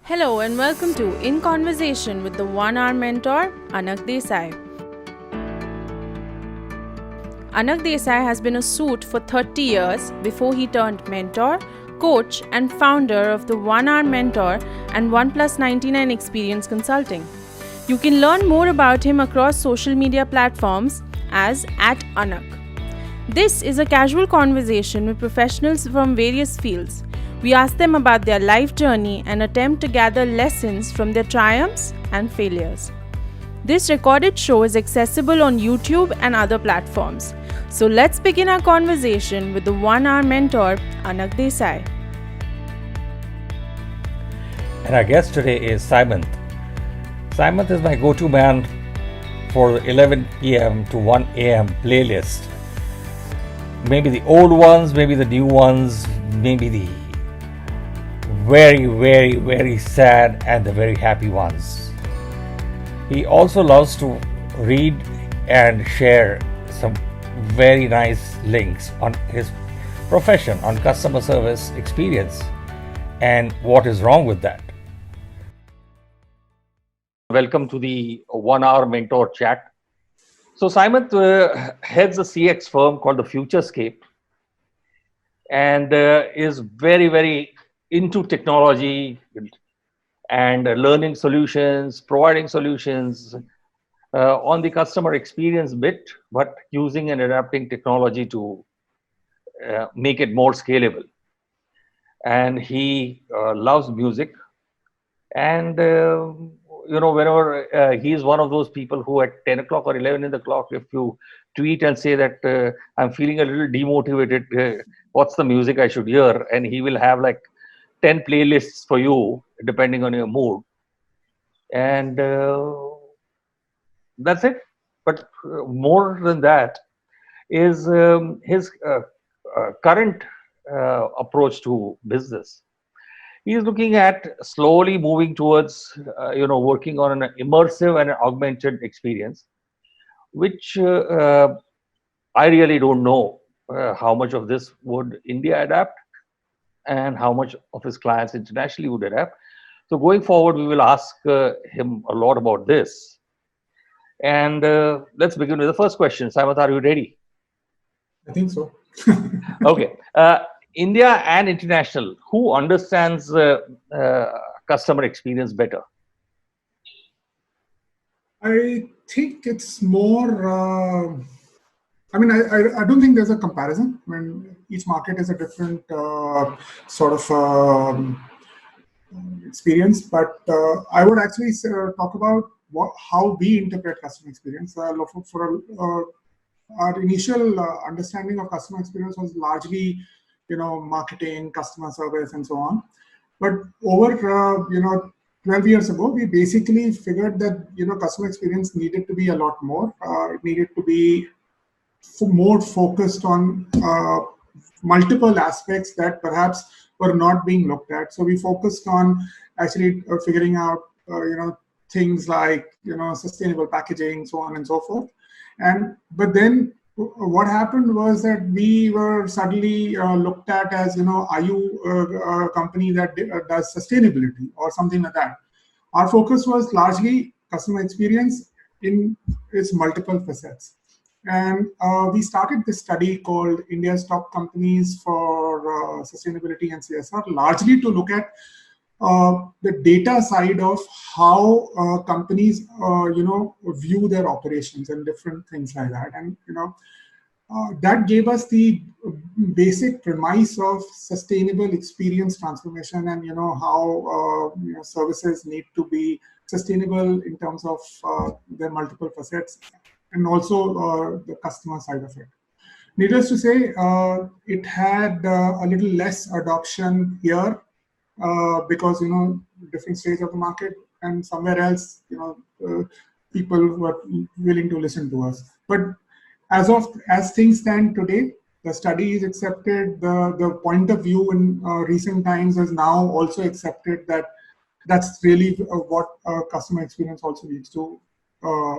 Hello and welcome to In Conversation with the One Hour Mentor, Anak Desai. Anak Desai has been a suit for 30 years before he turned mentor, coach, and founder of the One Hour Mentor and OnePlus 99 Experience Consulting. You can learn more about him across social media platforms as @Anak. This is a casual conversation with professionals from various fields. We ask them about their life journey and attempt to gather lessons from their triumphs and failures. This recorded show is accessible on YouTube and other platforms. So let's begin our conversation with the One Hour Mentor, Anak Desai. And our guest today is Simon. Simon is my go-to man for the 11 p.m. to 1 a.m. playlist. Maybe the old ones, maybe the new ones, maybe the very, very, very sad and the very happy ones. He also loves to read and share some very nice links on his profession, on customer service experience, and what is wrong with that. Welcome to the 1 Hour Mentor Chat. So Simon heads a CX firm called the Futurescape and is very, very into technology and learning solutions, providing solutions on the customer experience bit, but using and adapting technology to make it more scalable. And he loves music. And, whenever he's one of those people who at 10 o'clock or 11 in the clock, if you tweet and say that I'm feeling a little demotivated, what's the music I should hear? And he will have like 10 playlists for you, depending on your mood. And that's it. But more than that is his current approach to business. He is looking at slowly moving towards, working on an immersive and augmented experience, which I really don't know how much of this would India adapt and how much of his clients internationally would adapt. So going forward, we will ask him a lot about this. And let's begin with the first question. Simon, are you ready? I think so. Okay. India and international, who understands customer experience better? I think it's more. I don't think there's a comparison. I mean, each market is a different sort of experience. But I would actually talk about how we interpret customer experience. Our initial understanding of customer experience was largely, marketing, customer service, and so on. But over 12 years ago, we basically figured that customer experience needed to be a lot more. It needed to be more focused on multiple aspects that perhaps were not being looked at. So we focused on actually figuring out things like sustainable packaging, so on and so forth. But then what happened was that we were suddenly looked at as, are you a company that does sustainability or something like that? Our focus was largely customer experience in its multiple facets. And we started this study called India's Top Companies for Sustainability and CSR, largely to look at the data side of how companies, view their operations and different things like that. And, that gave us the basic premise of sustainable experience transformation and, how services need to be sustainable in terms of their multiple facets and also the customer side of it. Needless to say, it had a little less adoption here because different stage of the market, and somewhere else people were willing to listen to us. But as things stand today, the study is accepted. The point of view in recent times is now also accepted that that's really what customer experience also needs to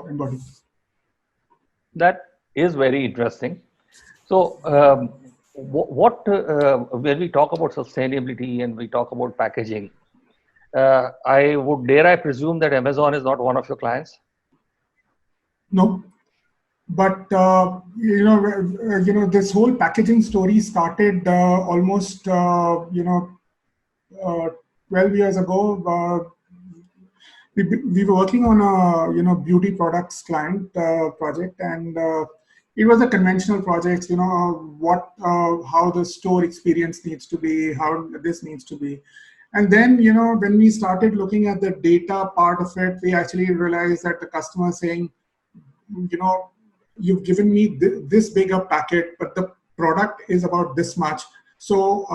embody. That is very interesting. So when we talk about sustainability and we talk about packaging, I presume that Amazon is not one of your clients. No, but this whole packaging story started almost uh, 12 years ago. We were working on a beauty products client project, and it was a conventional project. What how the store experience needs to be, how this needs to be, and then when we started looking at the data part of it, we actually realized that the customer saying, you've given me this big a packet, but the product is about this much. So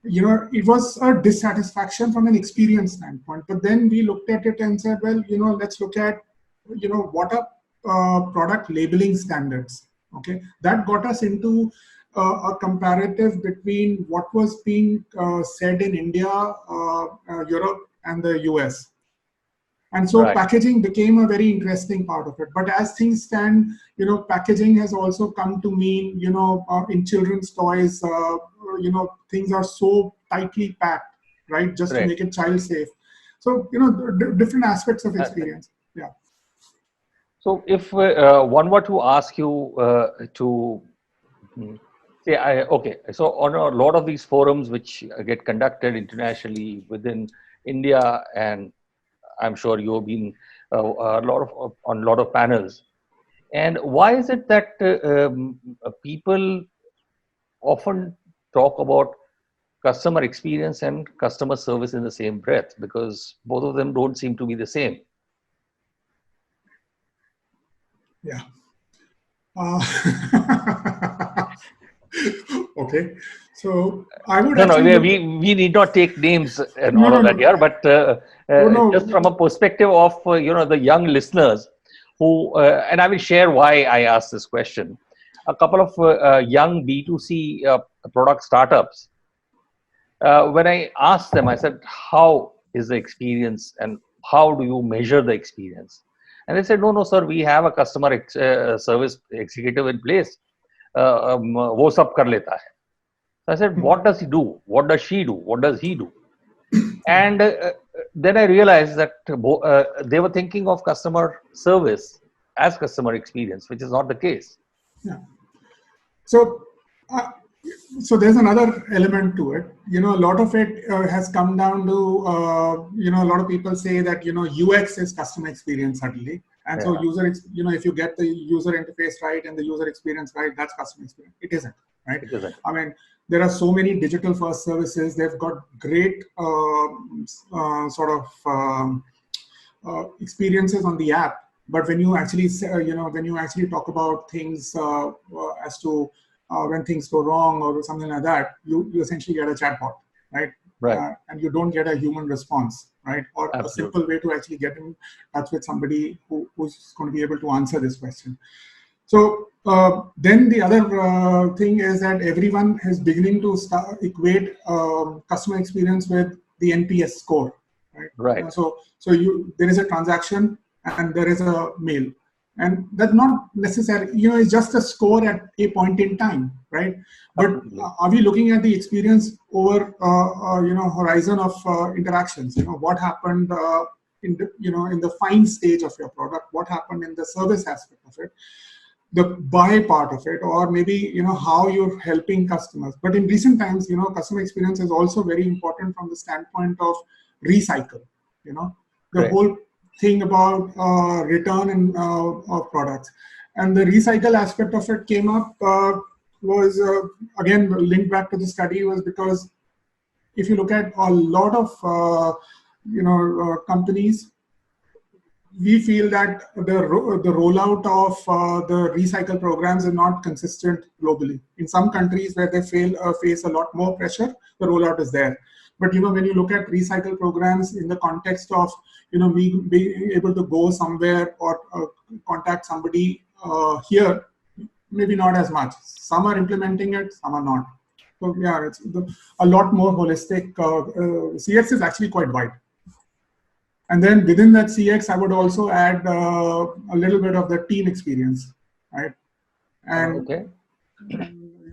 it was a dissatisfaction from an experience standpoint. But then we looked at it and said, well, let's look at, what are product labeling standards. Okay, that got us into a comparative between what was being said in India, Europe, and the US. And so packaging became a very interesting part of it. But as things stand, packaging has also come to mean, in children's toys, things are so tightly packed, right? Just to make it child safe. So, different aspects of experience. Yeah. So if one were to ask you to say, okay, so on a lot of these forums which get conducted internationally within India, and I'm sure you've been on a lot of panels. And why is it that people often talk about customer experience and customer service in the same breath? Because both of them don't seem to be the same. Yeah. Okay. So I would we need not take names and all of that here, but just from a perspective of the young listeners who and I will share why I asked this question. A couple of young B2C product startups. When I asked them, I said, "How is the experience, and how do you measure the experience?" And they said, "No, sir, we have a customer service executive in place. वो सब कर लेता है." So I said, what does he do? What does she do? What does he do? And then I realized that they were thinking of customer service as customer experience, which is not the case. Yeah. So there's another element to it. A lot of it has come down to, a lot of people say that, UX is customer experience suddenly. And so if you get the user interface right and the user experience right, that's customer experience. It isn't, right? It isn't. I mean, there are so many digital first services. They've got great experiences on the app. But when you actually, talk about things as to when things go wrong or something like that, you essentially get a chatbot, right? Right. And you don't get a human response, right? Or a simple way to actually get in touch with somebody who's going to be able to answer this question. So then the other thing is that everyone is beginning to equate customer experience with the NPS score, right? Right. So there is a transaction and there is a mail. And that's not necessarily, it's just a score at a point in time, right? But are we looking at the experience over, horizon of interactions? What happened in the fine stage of your product? What happened in the service aspect of it? The buy part of it, or maybe, how you're helping customers. But in recent times, customer experience is also very important from the standpoint of recycle, the whole thing about return and of products. And the recycle aspect of it came up was, again, linked back to the study, was because if you look at a lot of, companies, we feel that the rollout of the recycle programs is not consistent globally. In some countries where they face a lot more pressure, the rollout is there. But when you look at recycle programs in the context of we being able to go somewhere or contact somebody here, maybe not as much. Some are implementing it, some are not. So yeah, it's a lot more holistic. CX is actually quite wide. And then within that CX, I would also add a little bit of the team experience, right? And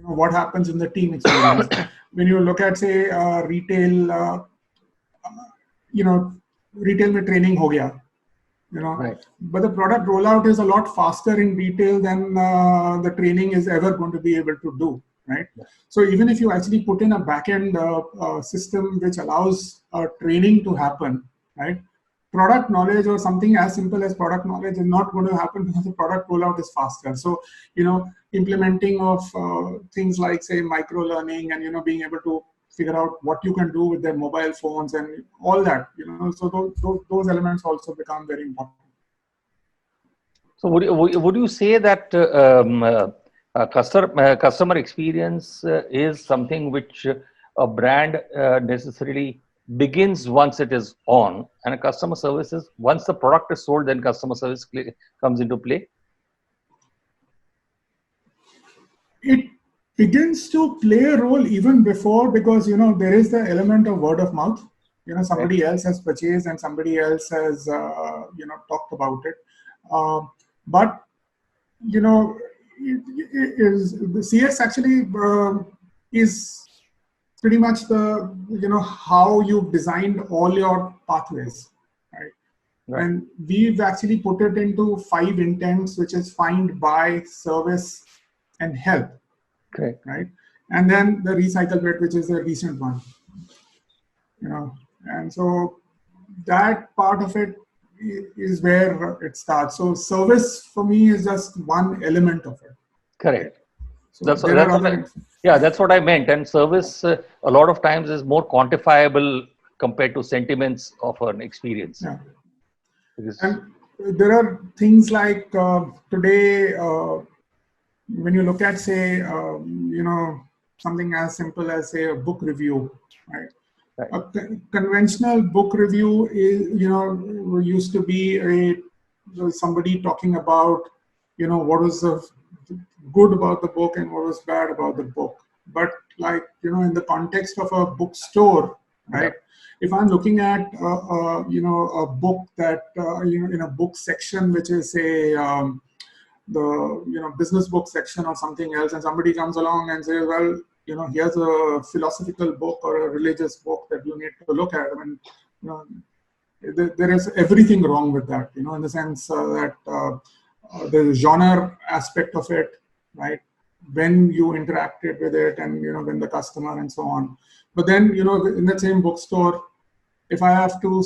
what happens in the team experience. When you look at, say, retail, retail में training हो गया, Right. but the product rollout is a lot faster in retail than the training is ever going to be able to do, right? So even if you actually put in a backend system which allows training to happen, right? Product knowledge or something as simple as product knowledge is not going to happen because the product rollout is faster. So, implementing of things like, say, micro learning and, being able to figure out what you can do with their mobile phones and all that, so those elements also become very important. So would you say that customer experience is something which a brand necessarily begins once it is on, and a customer services once the product is sold, then customer service comes into play? It begins to play a role even before, because there is the element of word of mouth. Somebody else has purchased and somebody else has talked about it. But the CX actually is pretty much the how you've designed all your pathways, right? And we've actually put it into 5 intents, which is find, buy, service, and help. Okay. Right, and then the recycle bit, which is the recent one. And so that part of it is where it starts. So service for me is just one element of it. Correct. So that's what I meant. And service a lot of times is more quantifiable compared to sentiments of an experience. Yeah. And there are things like today, when you look at, say, something as simple as, say, a book review, right? A conventional book review is, used to be somebody talking about, what was good about the book and what was bad about the book. But like, in the context of a bookstore, right? If I'm looking at, a book that, in a book section, which is, say, the business book section or something else, and somebody comes along and says, well, here's a philosophical book or a religious book that you need to look at. I mean, there is everything wrong with that, in the sense that the genre aspect of it, right? When you interacted with it and, when the customer and so on. But then, in that same bookstore, if I have to,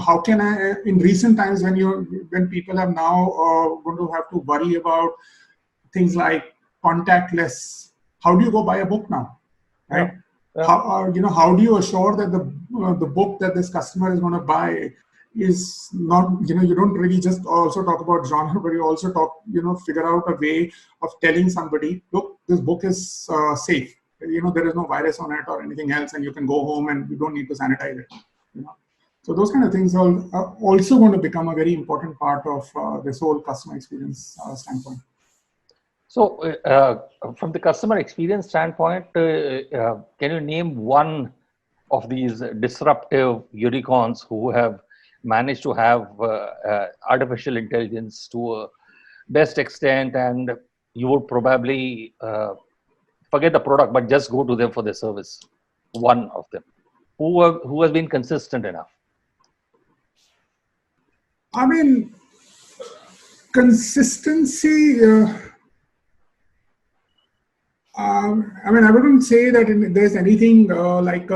how can I, in recent times when people have now going to have to worry about things like contactless, how do you go buy a book now, right? Yeah. How do you assure that the book that this customer is going to buy is not, you don't really just also talk about genre, but you also figure out a way of telling somebody, look, this book is safe. There is no virus on it or anything else, and you can go home and you don't need to sanitize it. So those kind of things are also going to become a very important part of this whole customer experience standpoint. So from the customer experience standpoint, can you name one of these disruptive unicorns who have managed to have artificial intelligence to a best extent, and you would probably forget the product, but just go to them for the service? One of them who has been consistent enough. I mean, consistency. I mean, I wouldn't say that there's anything like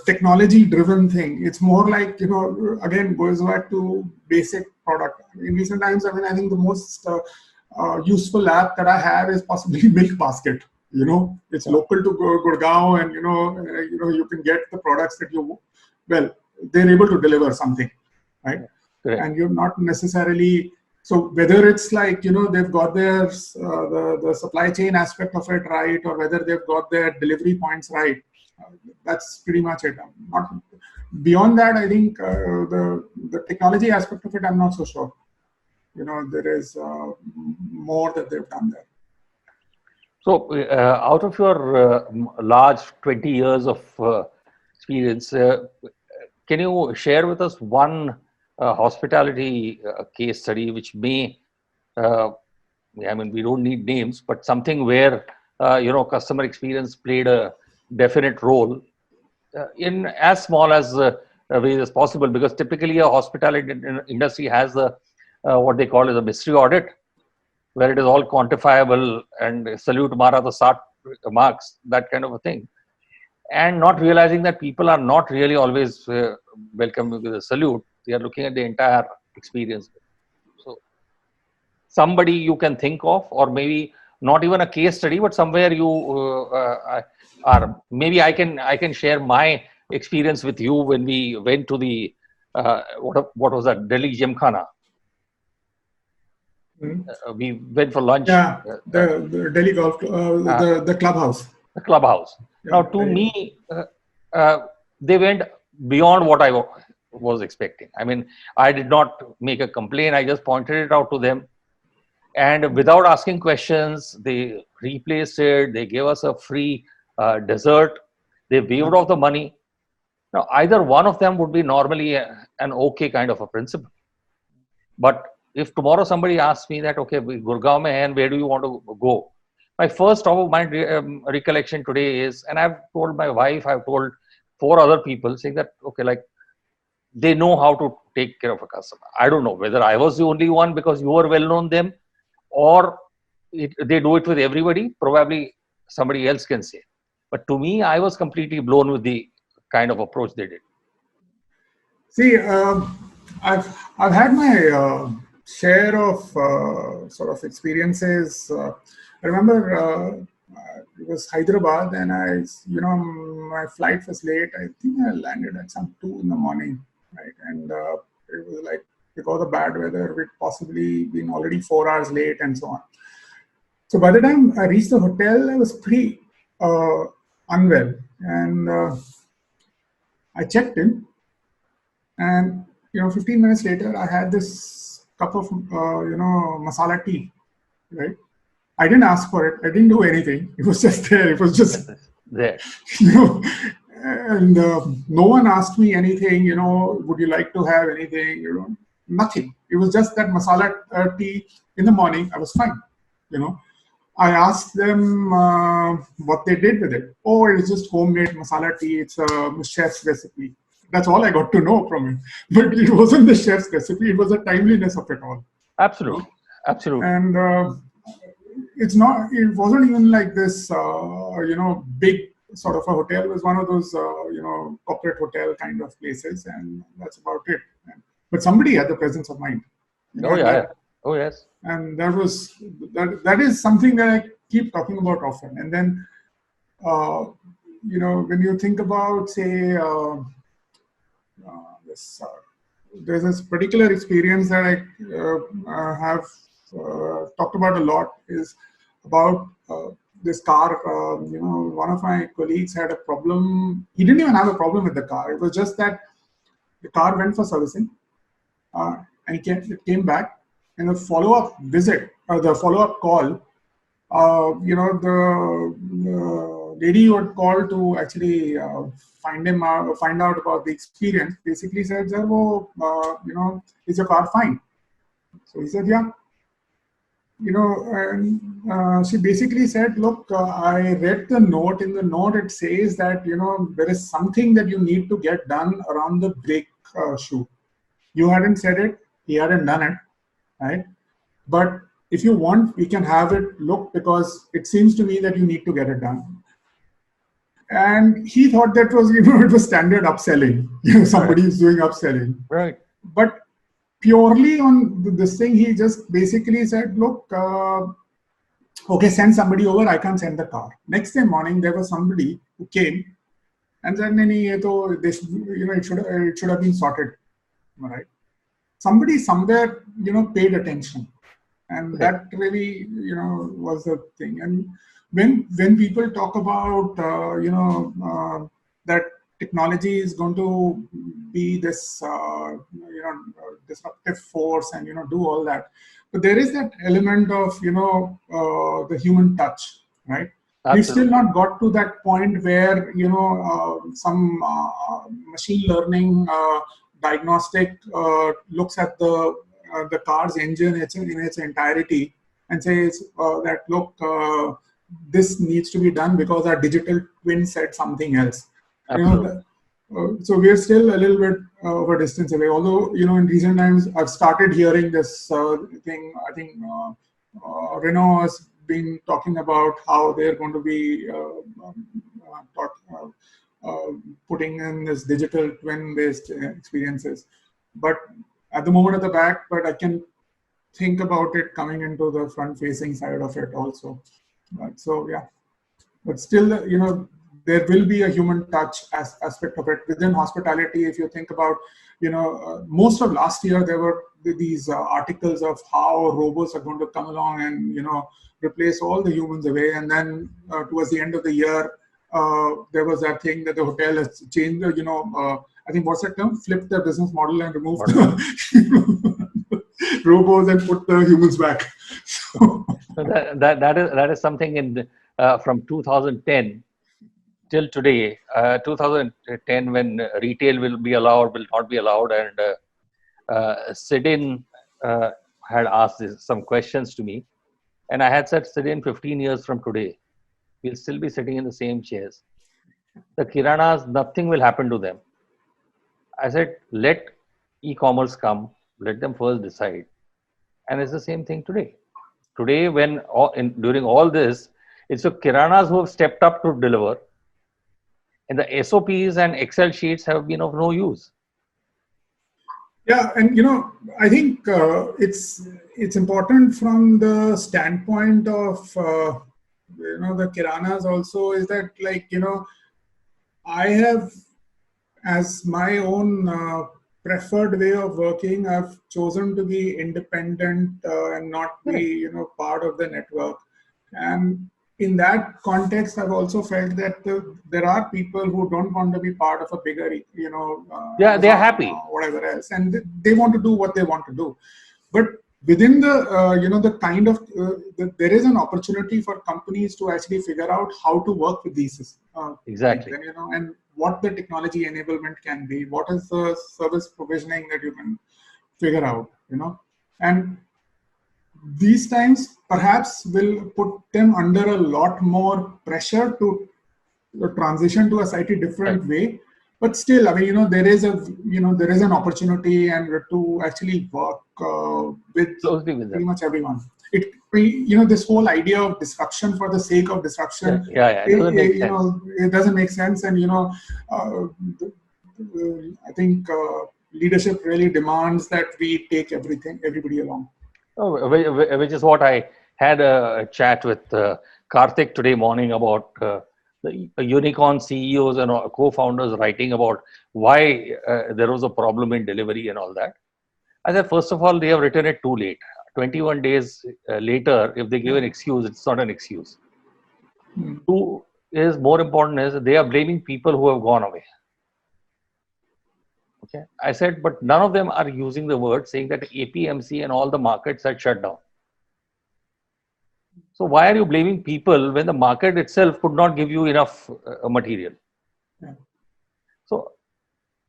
technology-driven thing. It's more like, again, goes back to basic product. In recent times, I mean, I think the most useful app that I have is possibly Milk Basket. It's local to Gurgaon, and you can get the products that they're able to deliver something, right? Correct. And you're not necessarily. So whether it's like, they've got their the supply chain aspect of it right, or whether they've got their delivery points right, that's pretty much it. Not beyond that. I think the technology aspect of it, I'm not so sure. There is more that they've done there. So out of your large 20 years of experience, can you share with us one hospitality case study which may, I mean, we don't need names, but something where customer experience played a definite role in as small as ways as possible, because typically a hospitality industry has a what they call as a mystery audit, where it is all quantifiable and salute mara to sat marks, that kind of a thing, and not realizing that people are not really always welcome with a salute. They are looking at the entire experience. So somebody you can think of, or maybe not even a case study, but somewhere you are. Maybe I can share my experience with you when we went to the what was that, Delhi Gymkhana. We went for lunch. Yeah, the Delhi Golf, the clubhouse. The clubhouse. Yeah, now, to me, they went beyond what I was expecting. I mean, I did not make a complaint. I just pointed it out to them. And without asking questions, they replaced it. They gave us a free dessert. They waived off the money. Now, either one of them would be normally an okay kind of a principle. But if tomorrow somebody asks me that, okay, Gurgaon mein hai, and where do you want to go? My first top of mind recollection today is, and I've told my wife, I've told 4 other people, saying that, okay, like, they know how to take care of a customer. I don't know whether I was the only one because you were well known them, or they do it with everybody. Probably somebody else can say. But to me, I was completely blown with the kind of approach they did. See, I've had my share of sort of experiences. I remember it was Hyderabad, and my flight was late. I think I landed at some 2 in the morning, right? And it was like, because of bad weather, we'd possibly been already 4 hours late and so on. So by the time I reached the hotel, I was pretty unwell, and I checked in, and 15 minutes later, I had this cup of masala tea, right? I didn't ask for it. I didn't do anything. It was just there. It was just there. And no one asked me anything. Would you like to have anything? Nothing. It was just that masala tea in the morning. I was fine. I asked them what they did with it. Oh, it was just homemade masala tea. It's a chef's recipe. That's all I got to know from it. But it wasn't the chef's recipe. It was the timeliness of it all. Absolutely. Absolutely. And it wasn't even like this, big sort of a hotel. It was one of those, corporate hotel kind of places. And that's about it. But somebody had the presence of mind. Oh, yes. And that is something that I keep talking about often. And then, when you think about, say, there's this particular experience that I have talked about a lot, is about this car. One of my colleagues had a problem. He didn't even have a problem with the car. It was just that the car went for servicing, and it came back. And the follow-up visit, the follow-up call, the lady who had called to actually find out about the experience, basically said, "Sir, is your car fine?" So he said, "Yeah." And she basically said, "Look, I read the note. In the note, it says that there is something that you need to get done around the brake shoe. You hadn't said it. He hadn't done it. Right? But if you want, we can have it look, because it seems to me that you need to get it done." And he thought that was, it was standard upselling. Somebody is doing upselling. Right. But purely on this thing, he just basically said, "Look, okay, send somebody over. I can't send the car." Next day morning, there was somebody who came and said, it should have been sorted. Right? Somebody somewhere, paid attention, and that really, was the thing. And when people talk about, that technology is going to be this, disruptive force and, do all that, but there is that element of, the human touch, right? Absolutely. We've still not got to that point where, some machine learning diagnostic looks at the car's engine in its entirety and says that, look, this needs to be done because our digital twin said something else. Absolutely. So we're still a little bit of a distance away. Although, in recent times, I've started hearing this thing. I think Renault has been talking about how they're going to be putting in this digital twin-based experiences. But at the moment at the back, but I can think about it coming into the front-facing side of it also. So yeah, but still, there will be a human touch aspect of it within hospitality. If you think about, most of last year there were these articles of how robots are going to come along and replace all the humans away, and then towards the end of the year there was that thing that the hotel has changed. I think what's that term? Flipped their business model and removed the robots and put the humans back. So that is something in from 2010 till today, 2010, when retail will not be allowed, and Sidin had asked some questions to me, and I had said, Sidin, 15 years from today, we'll still be sitting in the same chairs. The Kiranas, nothing will happen to them. I said, let e-commerce come, let them first decide. And it's the same thing today. Today, during all this, it's the Kiranas who have stepped up to deliver. And the SOPs and Excel sheets have been of no use. Yeah, and I think it's important from the standpoint of the Kiranas also, is that I have, as my own preferred way of working, I've chosen to be independent and not be part of the network. And in that context, I've also felt that there are people who don't want to be part of a bigger, they're happy, whatever else, and they want to do what they want to do. But within the, the kind of, there is an opportunity for companies to actually figure out how to work with these. Exactly. Things, and what the technology enablement can be, what is the service provisioning that you can figure out, and these times perhaps will put them under a lot more pressure to transition to a slightly different way. But still, I mean, there is an opportunity and to actually work with pretty much everyone. This whole idea of disruption for the sake of disruption, it doesn't make sense. And I think leadership really demands that we take everybody along. Oh, which is what I had a chat with Karthik today morning about the unicorn CEOs and co-founders writing about why there was a problem in delivery and all that. I said, first of all, they have written it too late. 21 days later, if they give an excuse, it's not an excuse. Two is more important is they are blaming people who have gone away. Okay, I said, but none of them are using the word saying that APMC and all the markets had shut down. So why are you blaming people when the market itself could not give you enough material? Yeah. So,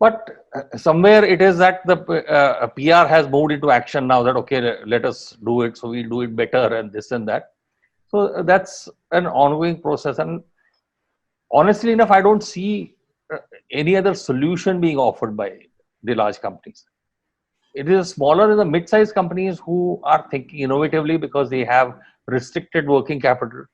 but somewhere it is that the PR has moved into action now that, okay, let us do it. So we'll do it better and this and that. So that's an ongoing process. And honestly enough, I don't see any other solution being offered by the large companies. It is smaller and the mid-sized companies who are thinking innovatively because they have restricted working capital.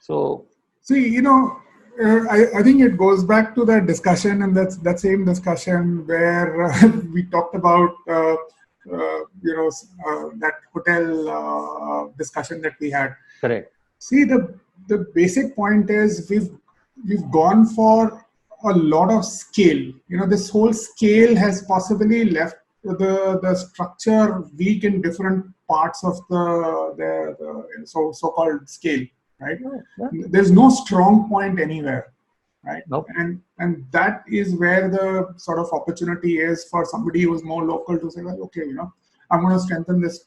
So, see, I think it goes back to that discussion, and that same discussion where we talked about that hotel discussion that we had. Correct. See, the basic point is we've gone for a lot of scale. This whole scale has possibly left the structure weak in different parts of the so-called scale, right? Yeah. There's no strong point anywhere, right? Nope. And that is where the sort of opportunity is for somebody who's more local to say, well, okay, I'm going to strengthen this,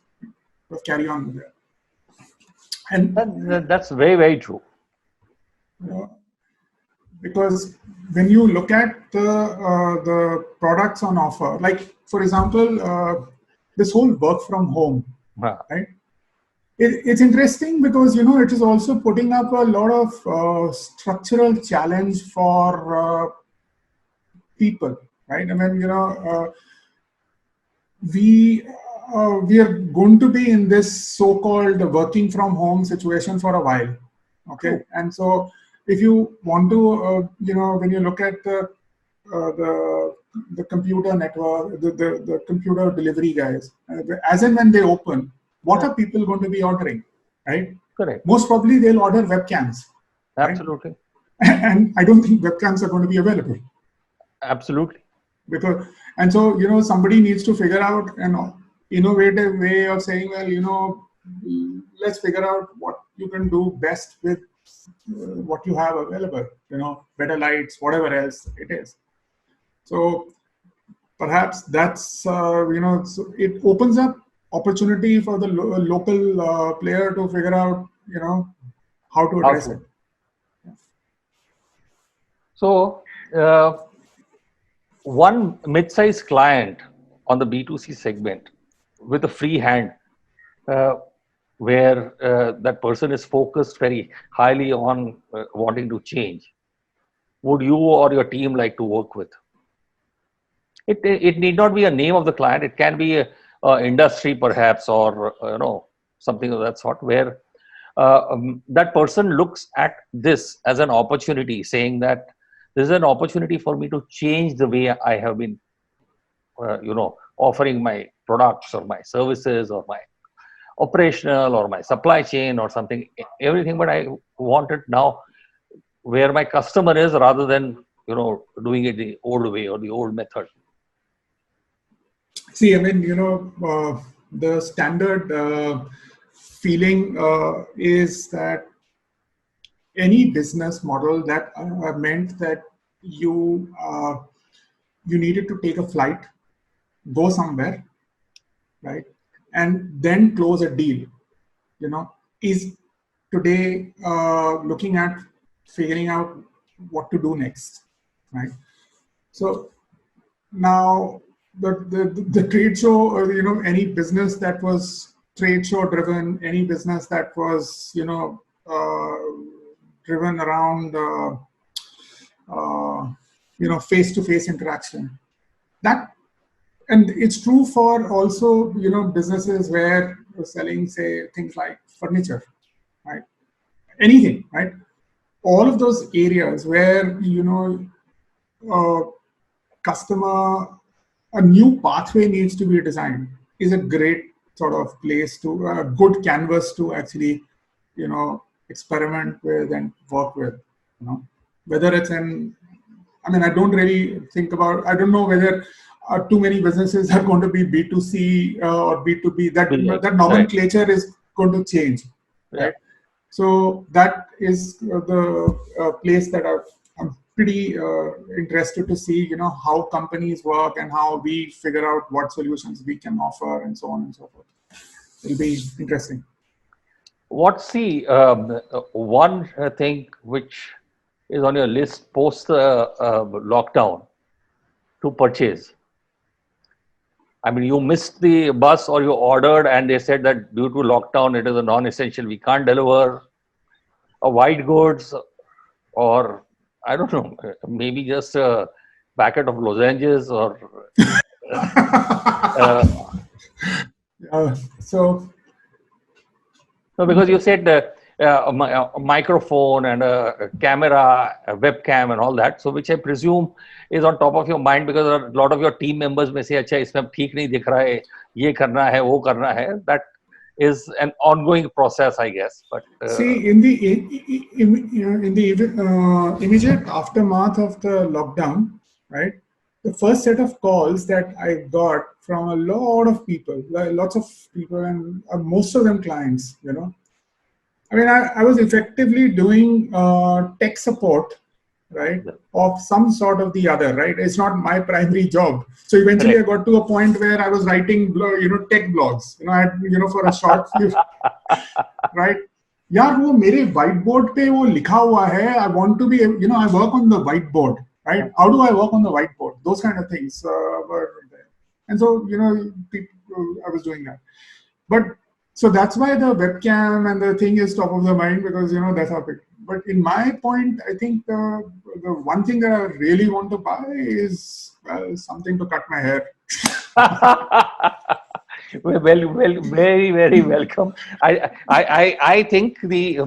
carry on with it. And that's very, very true. Because when you look at the products on offer, like for example, this whole work from home, right? It's interesting because, it is also putting up a lot of structural challenge for people, right? I mean, we are going to be in this so-called working from home situation for a while, okay? True. And so if you want to, when you look at the computer network, the computer delivery guys, as and when they open, what Yeah. are people going to be ordering, right? Correct. Most probably they'll order webcams, right? Absolutely. And I don't think webcams are going to be available. Absolutely. And so, somebody needs to figure out an innovative way of saying, well, let's figure out what you can do best with what you have available, better lights, whatever else it is. So perhaps that's, so it opens up opportunity for the local player to figure out, how to address it. So, one mid-sized client on the B2C segment with a free hand, where that person is focused very highly on wanting to change, would you or your team like to work with? It need not be a name of the client. It can be a industry perhaps, or something of that sort, where that person looks at this as an opportunity, saying that this is an opportunity for me to change the way I have been, offering my products or my services or my operational or my supply chain or something, everything. But I want it now where my customer is, rather than doing it the old way or the old method. See, I mean, the standard feeling is that any business model that meant that you needed to take a flight, go somewhere, right, and then close a deal, is today looking at figuring out what to do next, right? So now the trade show, or, any business that was trade show driven, any business that was, driven around, face-to-face interaction, that, and it's true for also, businesses where you're selling, say, things like furniture, right? Anything, right? All of those areas where, customer, a new pathway needs to be designed, is a great sort of place to, a good canvas to actually, experiment with and work with, whether it's in, I mean, I don't really think about, I don't know whether too many businesses are going to be B2C or B2B. That nomenclature is going to change, right? So that is the place that I'm pretty interested to see, how companies work and how we figure out what solutions we can offer and so on and so forth. It'll be interesting. What's the one thing which is on your list post lockdown to purchase? I mean, you missed the bus or you ordered and they said that due to lockdown, it is a non-essential, we can't deliver a white goods, or I don't know, maybe just a packet of lozenges or... No, because you said a microphone and a camera, a webcam and all that, so which I presume is on top of your mind, because a lot of your team members may say, "Acha, isme theek nahi dikh raha hai, ye karna hai, wo karna hai." That is an ongoing process, I guess. But see, in the immediate aftermath of the lockdown, right? The first set of calls that I got from a lot of people, lots of people, and most of them clients, I mean, I was effectively doing tech support, right, of some sort of the other, right? It's not my primary job. So eventually I got to a point where I was writing, tech blogs, I had, for a short few, right? यार वो मेरे whiteboard पे वो लिखा हुआ है, I want to be, I work on the whiteboard, right? How do I work on the whiteboard? Those kind of things were there. And so, I was doing that. But So that's why the webcam and the thing is top of the mind, because that's how big. But in my point, I think the one thing that I really want to buy is something to cut my hair. Well, very, very welcome. I think the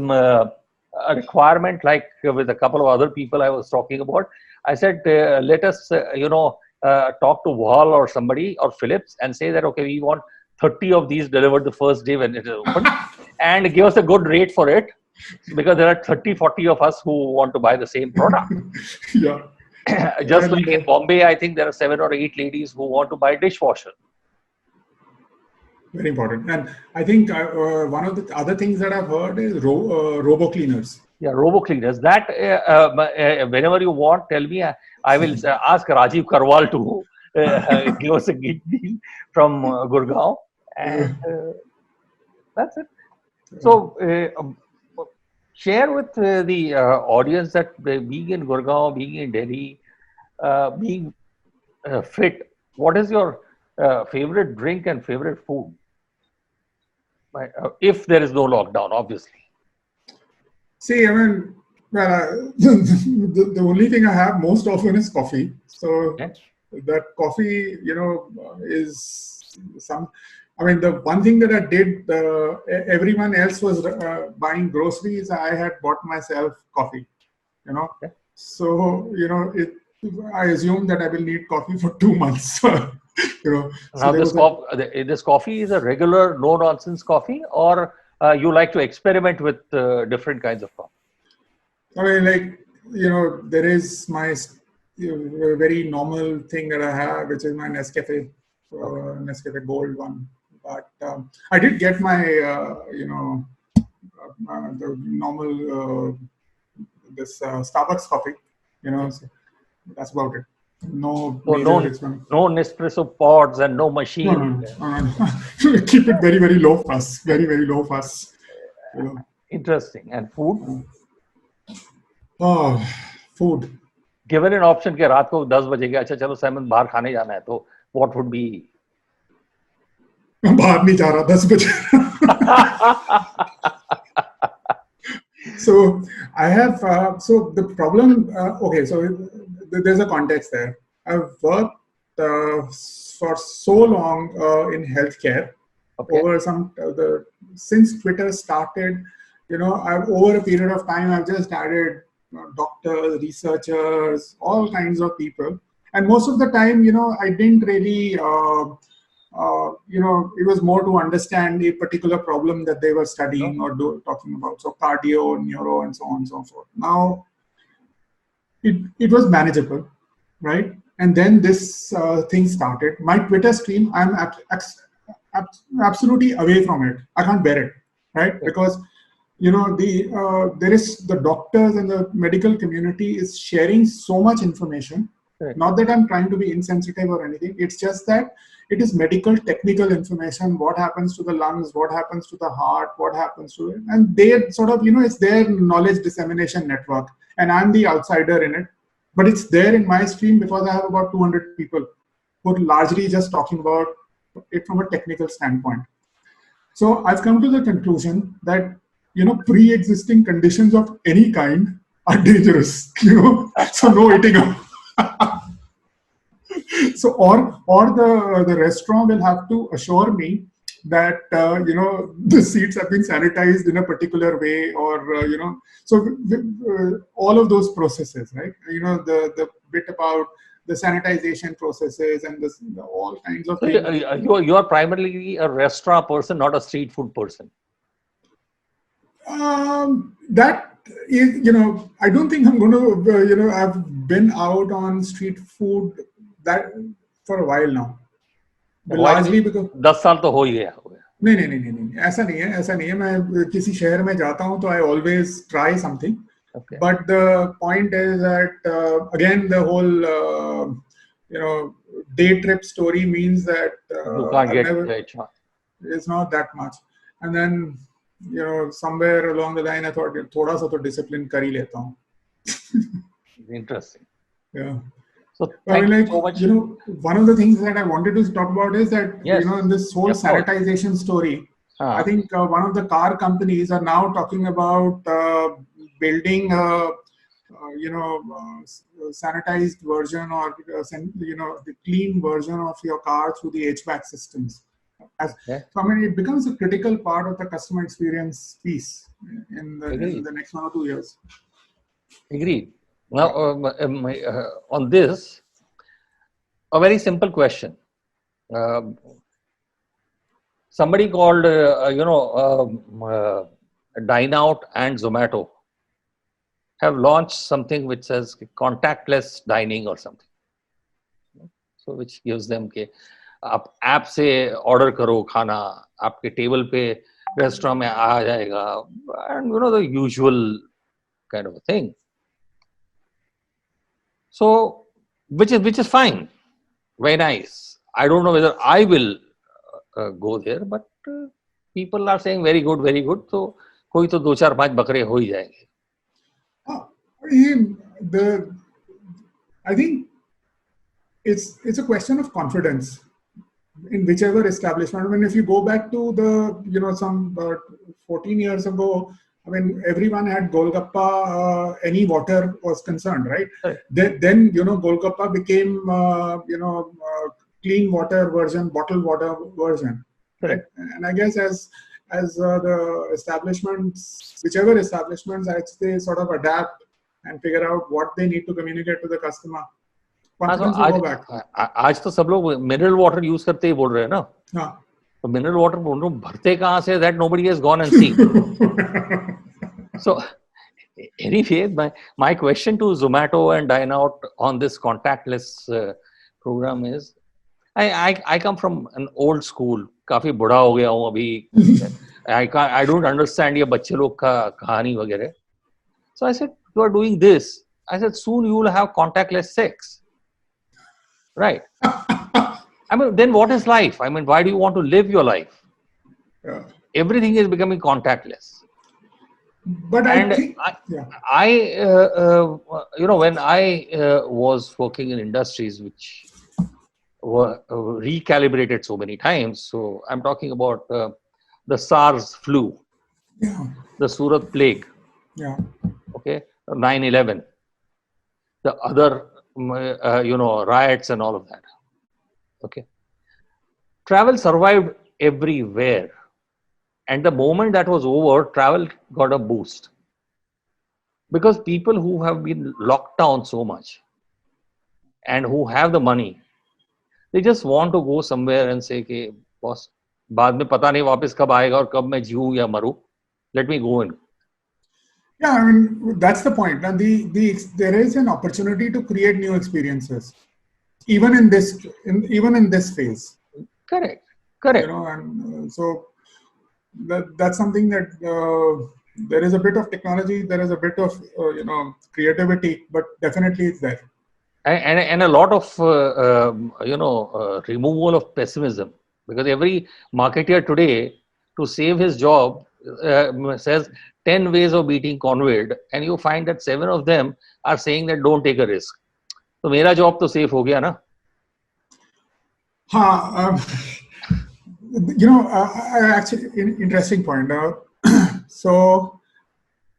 requirement, like with a couple of other people I was talking about, I said, let us, talk to Wall or somebody or Philips and say that, okay, we want 30 of these delivered the first day when it is open, and give us a good rate for it, because there are 30, 40 of us who want to buy the same product. Yeah. Just like in Bombay, I think there are 7 or 8 ladies who want to buy dishwasher. Very important. And I think one of the other things that I've heard is robo cleaners. Yeah, robo cleaners. That whenever you want, tell me. I will ask Rajiv Karwal to give us a gig deal from Gurgaon, and that's it. So share with the audience that being in Gurgaon, being in Delhi, being fit, what is your favorite drink and favorite food? If there is no lockdown, obviously. See, I mean, well, the only thing I have most often is coffee. So that coffee, is some. I mean, the one thing that I did, everyone else was buying groceries. I had bought myself coffee, So, I assume that I will need coffee for 2 months. Now, this coffee is a regular, no-nonsense coffee, or you like to experiment with different kinds of coffee? I mean, there is my very normal thing that I have, which is my Nescafe, Nescafe Gold one. But I did get my, the normal, this Starbucks coffee, so that's about it. No Nespresso pods and no machine. No. Keep it very, very low fuss. Very, very low fuss. Interesting. And food? Oh, food. Given an option कि रात को 10 बजेगा, अच्छा चलो Simon बाहर खाने जाना है, तो what would be? बाहर नहीं जा रहा 10 बजे. So I have. So the problem. Okay. So there's a context there. I've worked for so long in healthcare. Over since Twitter started, over a period of time, I've just added doctors, researchers, all kinds of people. And most of the time, I didn't really, it was more to understand a particular problem that they were studying or talking about. So cardio, neuro, and so on and so forth. Now, it was manageable, right? And then this thing started. My Twitter stream, I'm absolutely away from it. I can't bear it, right? Because there is the doctors and the medical community is sharing so much information. Right. Not that I'm trying to be insensitive or anything. It's just that it is medical, technical information. What happens to the lungs? What happens to the heart? What happens to it? And they sort of, it's their knowledge dissemination network. And I'm the outsider in it. But it's there in my stream because I have about 200 people who are largely just talking about it from a technical standpoint. So I've come to the conclusion that, pre-existing conditions of any kind are dangerous, so no eating up. So, or the restaurant will have to assure me that, the seats have been sanitized in a particular way, or, so all of those processes, right? The bit about the sanitization processes and all kinds of things. So you are primarily a restaurant person, not a street food person. That is, I don't think I'm going to, I've been out on street food that for a while now. Largely because 10 साल तो हो ही गया. नहीं, ऐसा नहीं है. मैं किसी शहर में जाता हूँ तो I always try something. Okay. But the point is that again the whole day trip story means that you can't get it. It's not that much. And then somewhere along the line I thought थोड़ा सा तो discipline कर ही लेता हूँ. Interesting. Yeah. So thank you so much. One of the things that I wanted to talk about is that in this whole sanitization story, I think one of the car companies are now talking about building a sanitized version or the clean version of your car through the HVAC systems. So I mean, it becomes a critical part of the customer experience piece in the next 1 or 2 years. Agreed. Now, on this, a very simple question. Somebody called, Dineout and Zomato have launched something which says contactless dining or something. So which gives them के आप app से order करो खाना, आपके table पे restaurant में आ जाएगा, and the usual kind of a thing. So which is fine, very nice. I don't know whether I will go there, but people are saying very good, very good. So कोई तो 2-4-5 बकरे हो ही जाएंगे. I think it's a question of confidence in whichever establishment. I mean, if you go back to some 14 years ago, I mean, everyone had Golgappa, any water was concerned, right? Then Golgappa became, clean water version, bottled water version. Right? And I guess as the establishments, whichever establishments, as they sort of adapt and figure out what they need to communicate to the customer, confidence will go back. आज तो सब लोग mineral water use करते ही बोल रहे हैं ना? हाँ. तो mineral water बोल रहा हूँ, भरते कहाँ से? That nobody has gone and seen. So anyway, my question to Zomato and Dineout on this contactless program is, I come from an old school. काफी बुढ़ा हो गया हूँ अभी. I don't understand ये बच्चे लोग का कहानी वगैरह. So I said, you are doing this. I said, soon you will have contactless sex. Right. I mean, then what is life? I mean, why do you want to live your life? Yeah. Everything is becoming contactless. But and I think, when I was working in industries which were recalibrated so many times, so I'm talking about the SARS flu, the Surat plague, okay, 9/11, the other, riots and all of that. Okay, travel survived everywhere. And the moment that was over, travel got a boost. Because people who have been locked down so much and who have the money, they just want to go somewhere and say, "Okay, boss, बाद में पता नहीं वापस कब आएगा और कब मैं जीऊँ या मरूँ. Let me go in." Yeah, I mean, that's the point. And there is an opportunity to create new experiences, even in this phase. Correct. And so that's something that there is a bit of technology, there is a bit of creativity, but definitely it's there. And a lot of removal of pessimism, because every marketer today, to save his job, says 10 ways of beating COVID, and you find that 7 of them are saying that don't take a risk. So मेरा job तो safe हो गया ना? Actually, interesting point. So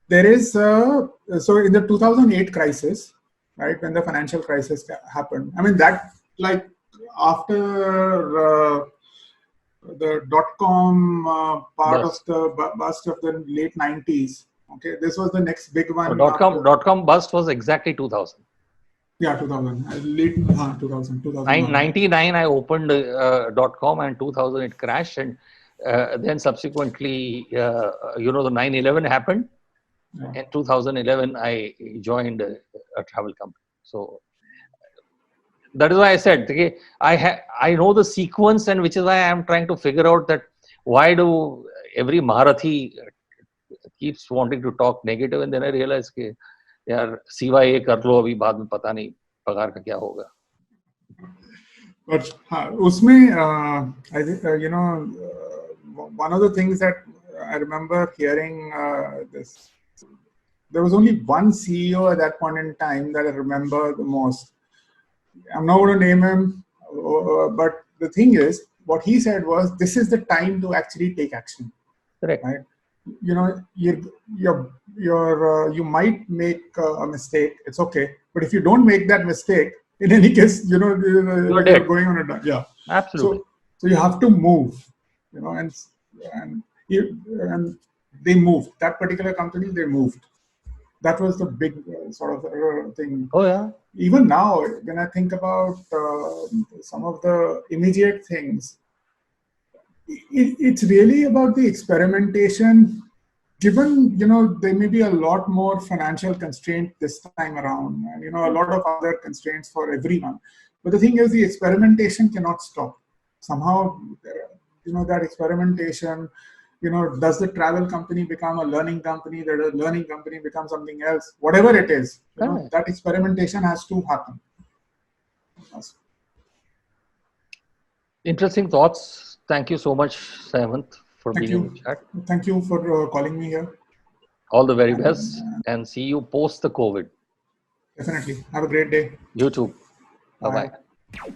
there is so in the 2008 crisis, right, when the financial crisis happened. I mean, that, like, after the dot-com part of the bust of the late 90s. Okay, this was the next big one. Dot-com bust was exactly 2000. Yeah, 2000. Late 2000. 99 I opened .com, and 2000 it crashed, and then subsequently, the 9/11 happened. In 2011, I joined a travel company. So that is why I said, okay, I know the sequence, and which is why I am trying to figure out that why do every Maharathi keeps wanting to talk negative, and then I realized that यार CYA कर लो अभी, बाद में पता नहीं पगार का क्या होगा. But उसमें I think one of the things that I remember hearing this, there was only one CEO at that point in time that I remember the most. I'm not going to name him, but the thing is, what he said was, this is the time to actually take action. Correct. Right? You know, you might make a mistake. It's okay, but if you don't make that mistake, in any case, you know, you're dead. going on a yeah. Absolutely. So you have to move. You know, and they moved. That particular company, they moved. That was the big sort of thing. Oh yeah. Even now, when I think about some of the immediate things, it's really about the experimentation. Given, you know, there may be a lot more financial constraint this time around, and, you know, a lot of other constraints for everyone. But the thing is, the experimentation cannot stop. Somehow, you know, that experimentation, you know, does the travel company become a learning company? Does the learning company become something else? Whatever it is, you know, that experimentation has to happen. Interesting thoughts. Thank you so much, Hemant, for Thank being you. in the chat. Thank you for calling me here. All the very best, and see you post the COVID. Definitely. Have a great day. You too. Bye. Bye-bye.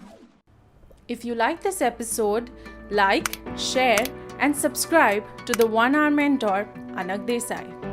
If you like this episode, like, share, and subscribe to the 1 Hour Mentor, Anak Desai.